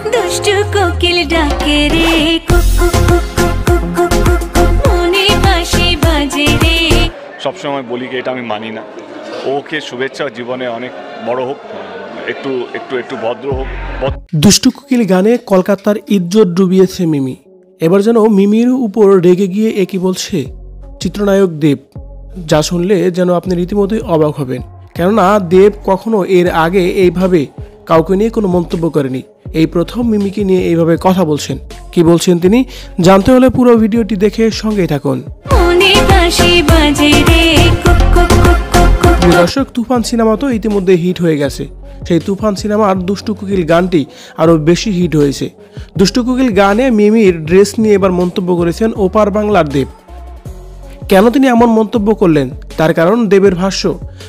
দুষ্টু কোকিল ডাকে রে কুকু কুকু কুকু কুকু, মনে বাঁশি বাজে রে। সবসময় বলি কি এটা আমি মানি না। ওকে শুভেচ্ছা, জীবনে অনেক বড় হোক, একটু একটু একটু ভদ্র হোক। দুষ্টু কোকিল গানে কলকাতার ইজ্জত ডুবিয়েছে মিমি। এবার যেন মিমির উপর রেগে গিয়ে একই বলছে চিত্রনায়ক দেব, যা শুনলে যেন আপনি রীতিমতোই অবাক হবেন। কেননা দেব কখনো এর আগে এইভাবে কাউকে নিয়ে কোনো মন্তব্য করেনি। এই প্রথম মিমিকে নিয়ে এইভাবে কথা বলছেন। কি বলছেন তিনি, জানতে হলে পুরো ভিডিওটি দেখে সঙ্গেই থাকুন। দর্শক, তুফান সিনেমা তো ইতিমধ্যে হিট হয়ে গেছে। সেই তুফান সিনেমার দুষ্টু কোকিল গানটি আরও বেশি হিট হয়েছে। দুষ্টু কোকিল গানে মিমির ড্রেস নিয়ে এবার মন্তব্য করেছেন ওপার বাংলার দেব। কেন তিনি এমন মন্তব্য করলেন, তার কারণ দেবের ভাষ্য,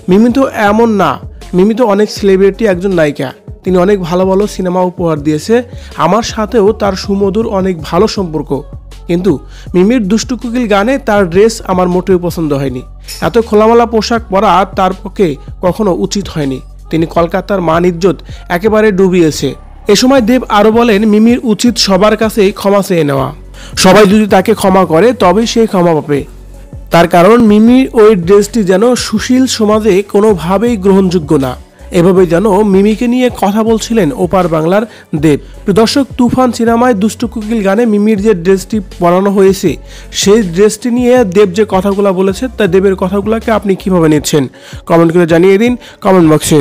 মিমি তো এমন না, মিমি তো অনেক সেলিব্রিটি একজন নায়িকা, তিনি অনেক ভালো ভালো সিনেমা উপহার দিয়েছে, আমার সাথেও তার সুমধুর অনেক ভালো সম্পর্ক, কিন্তু মিমির দুষ্টু কোকিল গানে তার ড্রেস আমার মোটেও পছন্দ হয়নি। এত খোলামেলা পোশাক পরা তার পক্ষে কখনো উচিত হয়নি। তিনি কলকাতার মান ইজ্জত একেবারে ডুবিয়েছে। এ সময় দেব আরও বলেন, মিমির উচিত সবার কাছেই ক্ষমা চেয়ে নেওয়া। সবাই যদি তাকে ক্ষমা করে তবেই সে ক্ষমা পাবে। তার কারণ মিমির ওই ড্রেসটি যেন সুশীল সমাজে কোনোভাবেই গ্রহণযোগ্য না। এভাবে যেন মিমিকে নিয়ে কথা বলছিলেন ওপার বাংলার দেব। দর্শক, তুফান সিনেমায় দুষ্টু কোকিল গানে মিমির যে ড্রেসটি পরানো হয়েছে, সেই ড্রেসটি নিয়ে দেব যে কথাগুলো বলেছে, তা দেবের কথাগুলোকে আপনি কিভাবে নিচ্ছেন কমেন্ট করে জানিয়ে দিন কমেন্ট বক্সে।